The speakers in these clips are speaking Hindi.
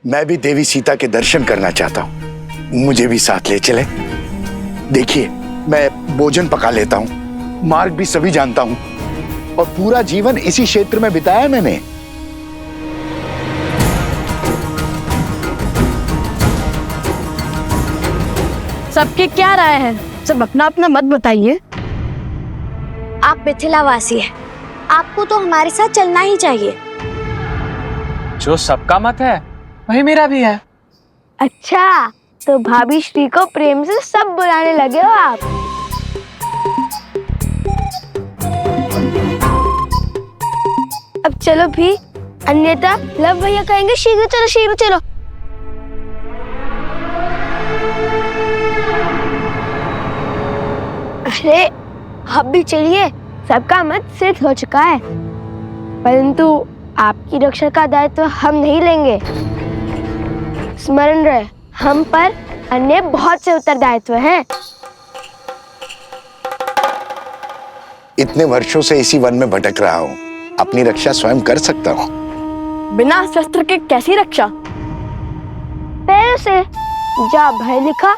मैं भी देवी सीता के दर्शन करना चाहता हूँ, मुझे भी साथ ले चले। देखिए, मैं भोजन पका लेता हूँ, मार्ग भी सभी जानता हूँ और पूरा जीवन इसी क्षेत्र में बिताया मैंने। सबकी क्या राय है? सब अपना अपना मत बताइए। आप मिथिलावासी हैं, आपको तो हमारे साथ चलना ही चाहिए। जो सबका मत है वही मेरा भी है। अच्छा, तो भाभी श्री को प्रेम से सब बुलाने लगे हो आप। अब चलो भी, अन्यथा लव भैया कहेंगे शीघ्र चलो शीघ्र चलो। अरे आप भी चलिए, सबका मत सिद्ध हो चुका है, परंतु आपकी रक्षा का दायित्व हम नहीं लेंगे। स्मरण रहे, हम पर अन्य बहुत से उत्तरदायित्व हैं। इतने वर्षों से इसी वन में भटक रहा हूँ, अपनी रक्षा स्वयं कर सकता हूँ। बिना शस्त्र के कैसी रक्षा? पैरों से। जहाँ भय लिखा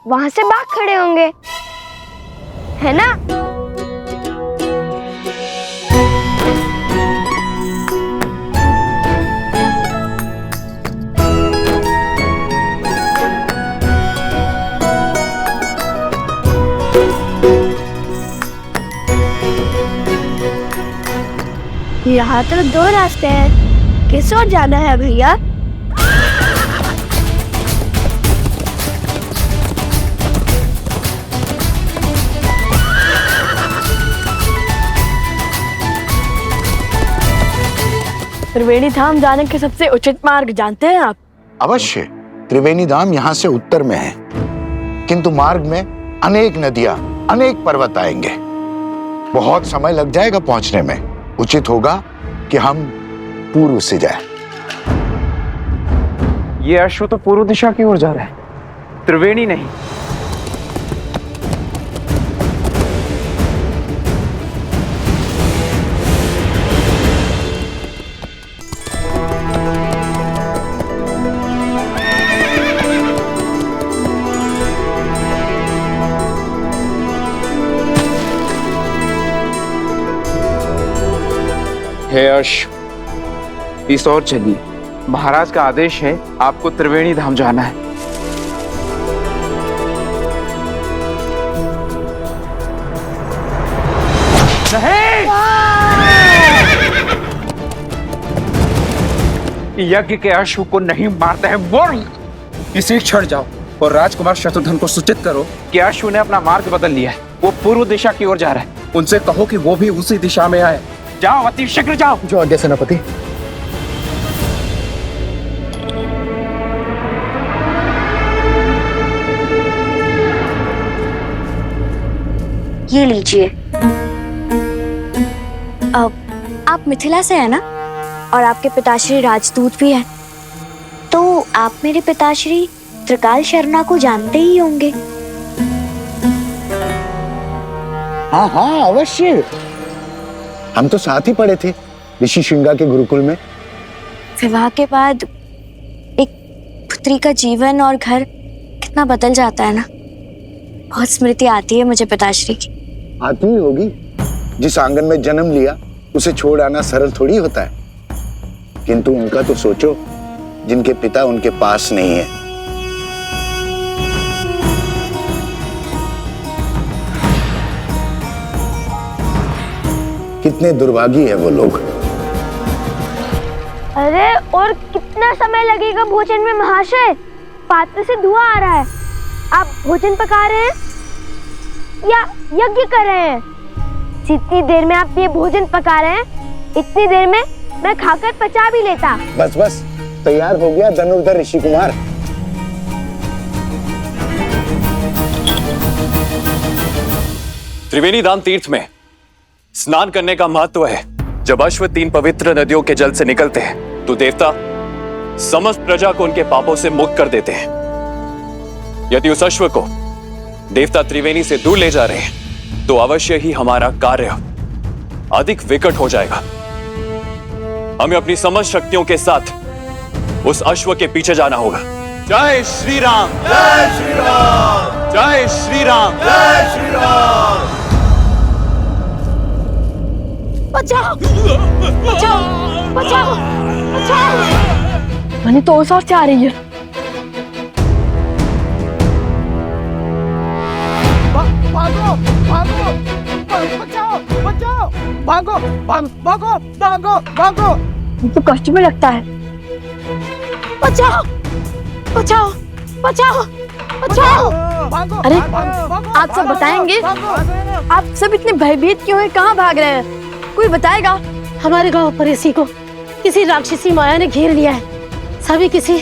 वहां से भाग खड़े होंगे, है ना? यहाँ तो दो रास्ते हैं, किस ओर जाना है भैया? त्रिवेणी धाम जाने के सबसे उचित मार्ग जानते हैं आप? अवश्य, त्रिवेणी धाम यहाँ से उत्तर में है, किंतु मार्ग में अनेक नदियां, अनेक पर्वत आएंगे। बहुत समय लग जाएगा पहुंचने में। उचित होगा कि हम पूर्व से जाएं। ये अश्व तो पूर्व दिशा की ओर जा रहा है, त्रिवेणी नहीं। हे अश्व, इस ओर चलिए। महाराज का आदेश है, आपको त्रिवेणी धाम जाना है। नहीं! यज्ञ के अश्व को नहीं मारते हैं बोल। इसी क्षण जाओ और राजकुमार शत्रुघ्न को सूचित करो कि अश्व ने अपना मार्ग बदल लिया है, वो पूर्व दिशा की ओर जा रहा है। उनसे कहो कि वो भी उसी दिशा में आए। जाओ, अति शीघ्र जाओ। जो आज्ञा सेनापति। ये लीजिए। अब आप मिथिला से हैं ना, और आपके पिताश्री राजदूत भी हैं, तो आप मेरे पिताश्री त्रिकाल शर्मा को जानते ही होंगे। हाँ हाँ अवश्य, हम तो साथ ही पढ़े थे ऋषि श्रृंगा के गुरुकुल में। विवाह के बाद एक पुत्री का जीवन और घर कितना बदल जाता है ना। बहुत स्मृति आती है मुझे पिताश्री की। आती ही होगी, जिस आंगन में जन्म लिया उसे छोड़ आना सरल थोड़ी होता है, किंतु उनका तो सोचो जिनके पिता उनके पास नहीं है। कितने दुर्भागी है वो लोग। अरे और कितना समय लगेगा भोजन में महाशय? पात्र से धुआं आ रहा है। आप भोजन पका रहे हैं या यज्ञ कर रहे हैं? जितनी देर में आप ये भोजन पका रहे हैं, इतनी देर में मैं खाकर पचा भी लेता। बस बस, तैयार हो गया धनुर्धर ऋषि कुमार। त्रिवेणी धाम तीर्थ में स्नान करने का महत्व है। जब अश्व 3 पवित्र नदियों के जल से निकलते हैं तो देवता समस्त प्रजा को उनके पापों से मुक्त कर देते हैं। यदि उस अश्व को देवता त्रिवेणी से दूर ले जा रहे हैं तो अवश्य ही हमारा कार्य अधिक विकट हो जाएगा। हमें अपनी समस्त शक्तियों के साथ उस अश्व के पीछे जाना होगा। जय श्री राम, जय श्री राम, जय श्री राम, जय श्री राम। बचाओ बचाओ बचाओ बचाओ। मैंने तो उस ओर से आ रही है। भागो भागो बचाओ बचाओ, भागो भागो भागो भागो। ये तो कष्ट में लगता है। बचाओ बचाओ बचाओ बचाओ। अरे आप सब बताएंगे? आप सब इतने भयभीत क्यों हैं? कहाँ भाग रहे हैं? कोई बताएगा? हमारे गांव पर इसी को किसी राक्षसी माया ने घेर लिया है। सभी किसी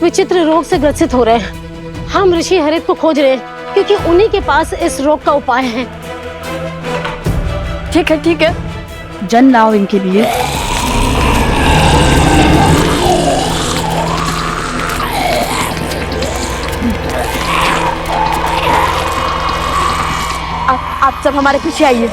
विचित्र रोग से ग्रसित हो रहे हैं। हम ऋषि हरित को खोज रहे हैं क्योंकि उन्हीं के पास इस रोग का उपाय है। ठीक है, जन लाओ इनके लिए। आप सब हमारे पीछे आइए।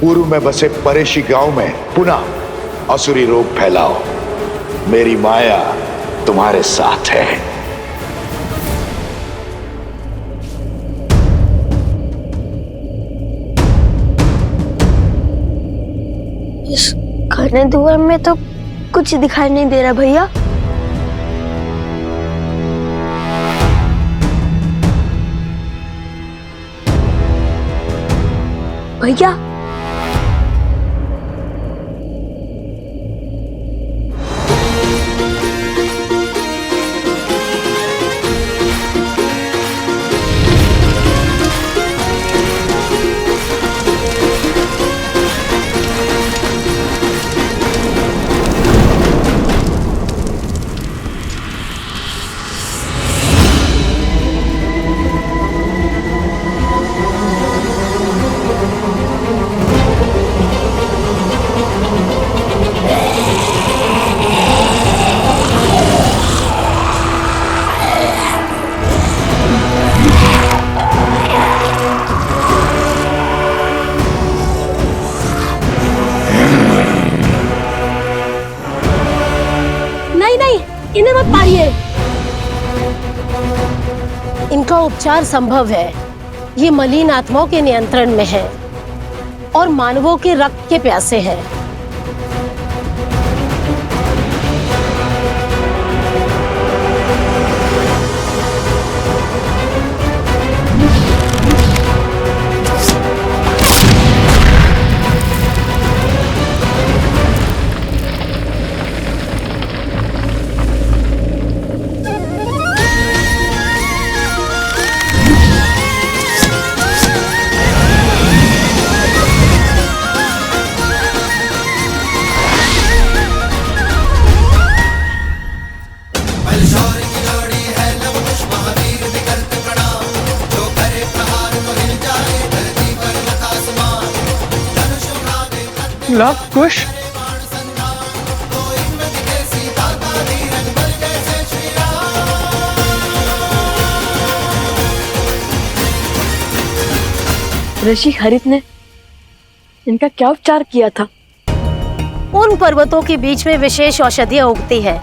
पूर्व में बसे परेशी गांव में पुनः असुरी रोग फैलाओ। मेरी माया तुम्हारे साथ है। इस घने धुएं में तो कुछ दिखाई नहीं दे रहा भैया। भैया इन्हें मत मारिए। इनका उपचार संभव है। ये मलिन आत्माओं के नियंत्रण में है और मानवों के रक्त के प्यासे हैं। लव कुश ऋषि हरित ने इनका क्या उपचार किया था? उन पर्वतों के बीच में विशेष औषधियां उगती है।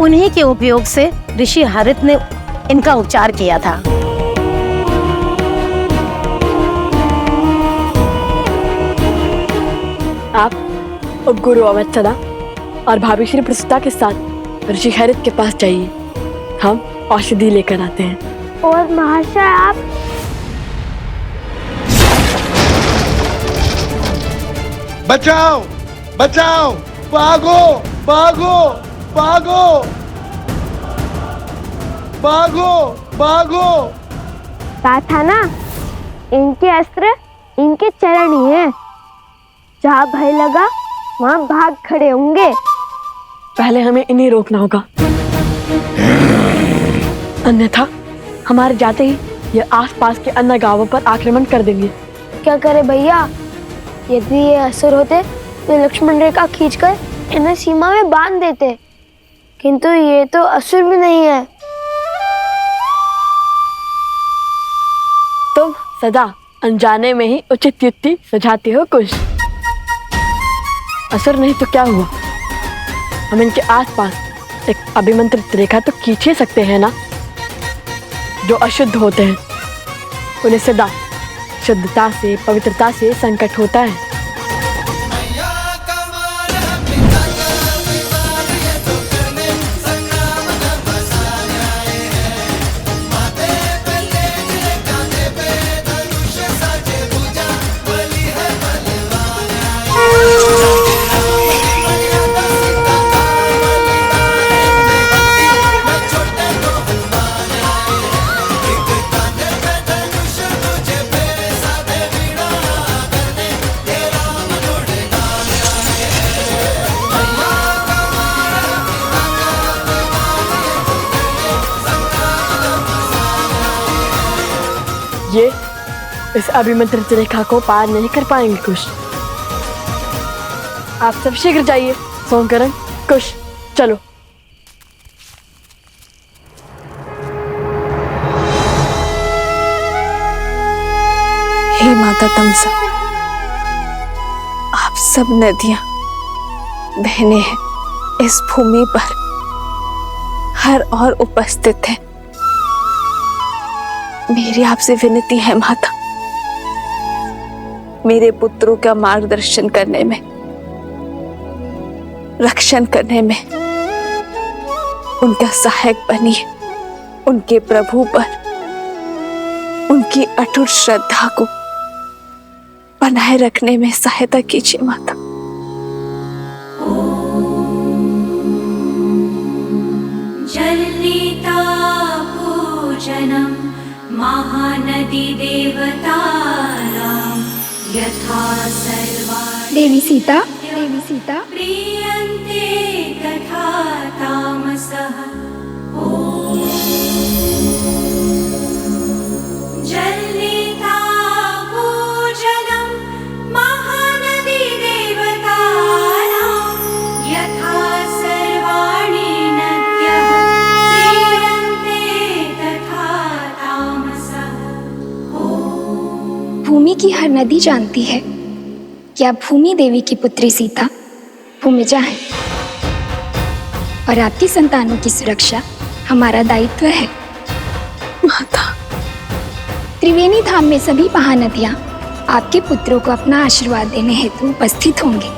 उन्हीं के उपयोग से ऋषि हरित ने इनका उपचार किया था। आप और गुरु अवत्सला और भाभी श्री प्रसूता के साथ ऋषि हरित के पास जाइए। हम औषधि लेकर आते हैं। और महाशय आप बचाओ बचाओ, भागो भागो भागो भागो भागो कहा था ना, इनके अस्त्र इनके चरण ही हैं। जहाँ भय लगा वहाँ भाग खड़े होंगे। पहले हमें इन्हें रोकना होगा, अन्यथा हमारे जाते ही ये आसपास के अन्य गांवों पर आक्रमण कर देंगे। क्या करे भैया, यदि ये असुर होते तो लक्ष्मण रेखा खींचकर इन्हें सीमा में बांध देते, किंतु ये तो असुर भी नहीं है। तुम सदा अनजाने में ही उचित युक्ति सुझाते हो कुछ। असुर नहीं तो क्या हुआ, हम इनके आसपास एक अभिमंत्रित रेखा तो खींच ही सकते हैं ना। जो अशुद्ध होते हैं उन्हें सदा शुद्धता से, पवित्रता से संकट होता है। ये इस अभिमंत्रित रेखा को पार नहीं कर पाएंगे कुश। आप सब शीघ्र जाइए। सोमकरण, कुश, चलो। हे माता तमसा, आप सब नदियां बहने हैं इस भूमि पर हर और उपस्थित हैं। मेरी आपसे विनती है माता, मेरे पुत्रों का मार्गदर्शन करने में, रक्षण करने में उनका सहायक बनिए। उनके प्रभु पर उनकी अटूट श्रद्धा को बनाए रखने में सहायता कीजिए माता। जलनीता पूजनम महानदी देवतानां यथा सर्वाणि देवी सीता प्रीयन्ते तथा तामसः। जलनीता पूजनम महानदी देवतानां यथा सर्वाणि नद्यः प्रीयन्ते तथा तामसः। भूमि की हर नदी जानती है कि आप भूमि देवी की पुत्री सीता भूमिजा है और आपकी संतानों की सुरक्षा हमारा दायित्व है। माता, त्रिवेणी धाम में सभी महानदियां आपके पुत्रों को अपना आशीर्वाद देने हेतु उपस्थित होंगे,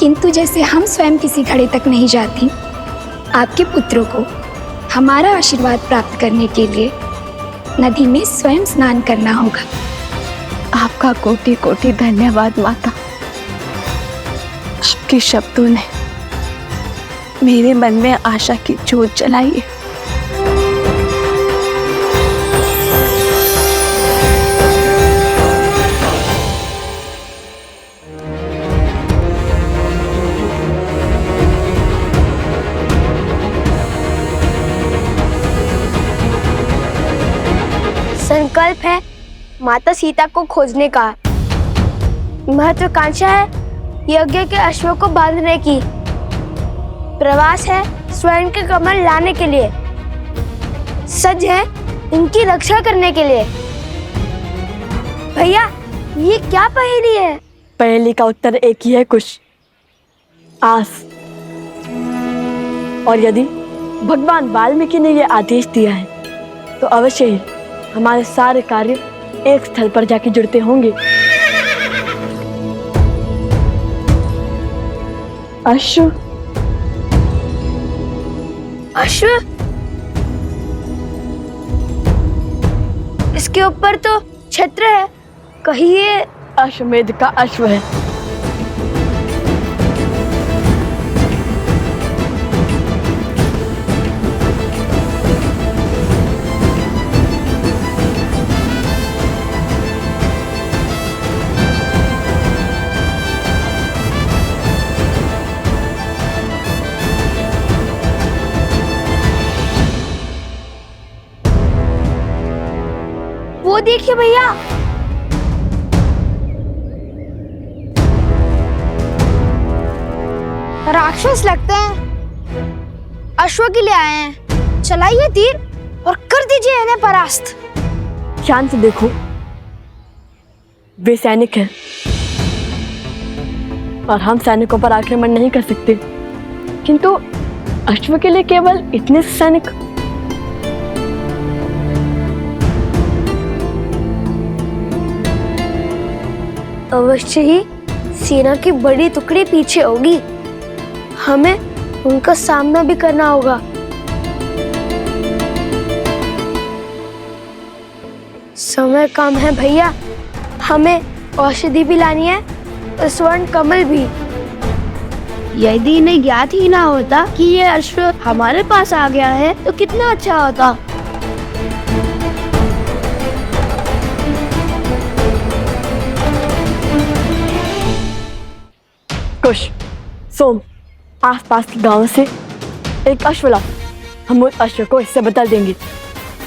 किंतु जैसे हम स्वयं किसी घड़े तक नहीं जाती, आपके पुत्रों को हमारा आशीर्वाद प्राप्त करने के लिए नदी में स्वयं स्नान करना होगा। आपका कोटि कोटि धन्यवाद माता। आपके शब्दों ने मेरे मन में आशा की ज्योत जलाई है। संकल्प है माता सीता को खोजने का। महत्वाकांक्षा है यज्ञ के अश्वों को बांधने की। प्रवास है स्वर्ण के कमल लाने के लिए। सज है इनकी रक्षा करने के लिए। भैया, ये क्या पहेली है? पहेली का उत्तर एक ही है कुश, आस। और यदि भगवान वाल्मीकि ने यह आदेश दिया है तो अवश्य ही हमारे सारे कार्य एक स्थल पर जाके जुड़ते होंगे। अश्व, अश्व? इसके ऊपर तो छत्र है, कहीं ये अश्वमेध का अश्व है। देखिए भैया, राक्षस लगते हैं। अश्व के लिए आए हैं। चलाइए तीर और कर दीजिए इन्हें परास्त। ध्यान से देखो, वे सैनिक हैं और हम सैनिकों पर आक्रमण नहीं कर सकते, किंतु अश्व के लिए केवल इतने सैनिक। अवश्य ही सेना की बड़ी टुकड़ी पीछे होगी, हमें उनका सामना भी करना होगा। समय कम है भैया, हमें औषधि भी लानी है और स्वर्ण कमल भी। यदि इन्हें ज्ञात ही ना होता कि ये अश्व हमारे पास आ गया है तो कितना अच्छा होता। कुश, सोम, आसपास के गांव से एक अश्व लाओ। हम उस अश्व को इससे बदल देंगे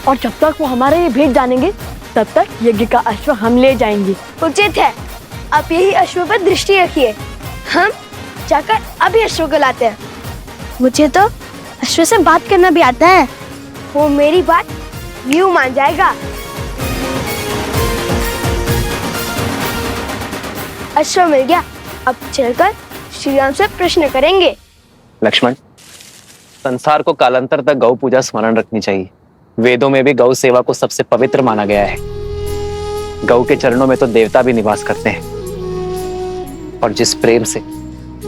और जब तक वो हमारे ये भेद जानेंगे तब तक यज्ञ का अश्व हम ले जाएंगे। उचित है, आप यही अश्व पर दृष्टि रखिए, हम जाकर अभी अश्व को लाते हैं। मुझे तो अश्व से बात करना भी आता है, वो मेरी बात यूं मान जाएगा। अश्व मिल गया, अब चलकर श्री राम से प्रश्न करेंगे। लक्ष्मण, संसार को कालांतर तक गौ पूजा स्मरण रखनी चाहिए। वेदों में भी गौ सेवा को सबसे पवित्र माना गया है। गौ के चरणों में तो देवता भी निवास करते हैं। और जिस प्रेम से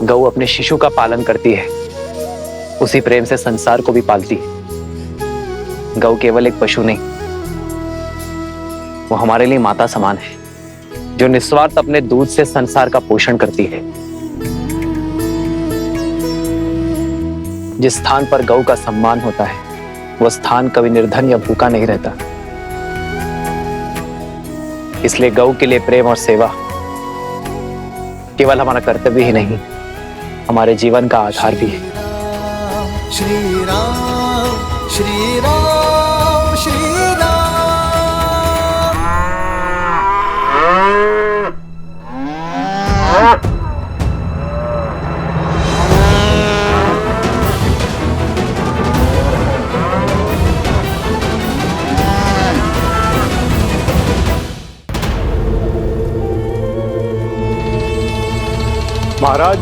गौ अपने शिशु का पालन करती है, उसी प्रेम से संसार को भी पालती है। गौ केवल एक पशु नहीं, वो हमारे लिए माता समान है, जो निस्वार्थ अपने दूध से संसार का पोषण करती है। जिस स्थान पर गौ का सम्मान होता है, वो स्थान कभी निर्धन या भूखा नहीं रहता। इसलिए गौ के लिए प्रेम और सेवा केवल हमारा कर्तव्य ही नहीं, हमारे जीवन का आधार भी है। श्री राम श्री राम श्री राम। महाराज,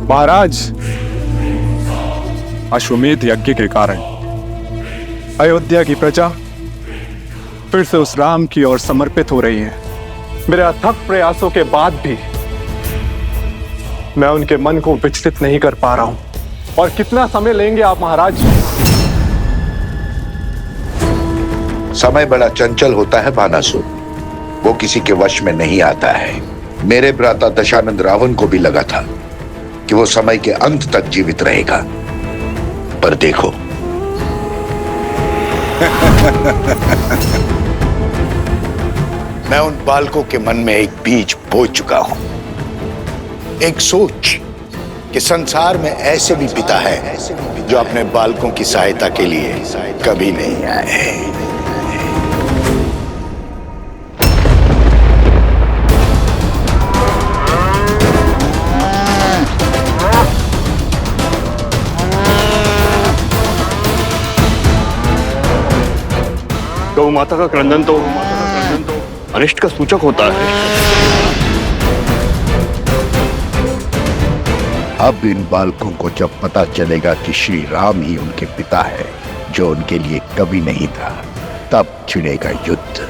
महाराज, अश्वमेध यज्ञ के कारण अयोध्या की प्रजा फिर से उस राम की ओर समर्पित हो रही है। मेरे अथक प्रयासों के बाद भी मैं उनके मन को विचलित नहीं कर पा रहा हूं। और कितना समय लेंगे आप महाराज? समय बड़ा चंचल होता है बानासुर, वो किसी के वश में नहीं आता है। मेरे भ्राता दशानंद रावण को भी लगा था कि वो समय के अंत तक जीवित रहेगा, पर देखो मैं उन बालकों के मन में एक बीज बो चुका हूं, एक सोच कि संसार में ऐसे भी पिता है जो अपने बालकों की सहायता के लिए कभी नहीं आए। गौ माता का क्रंदन तो अनिष्ट का सूचक होता है। अब इन बालकों को जब पता चलेगा कि श्री राम ही उनके पिता है, जो उनके लिए कभी नहीं था, तब छिड़ेगा युद्ध।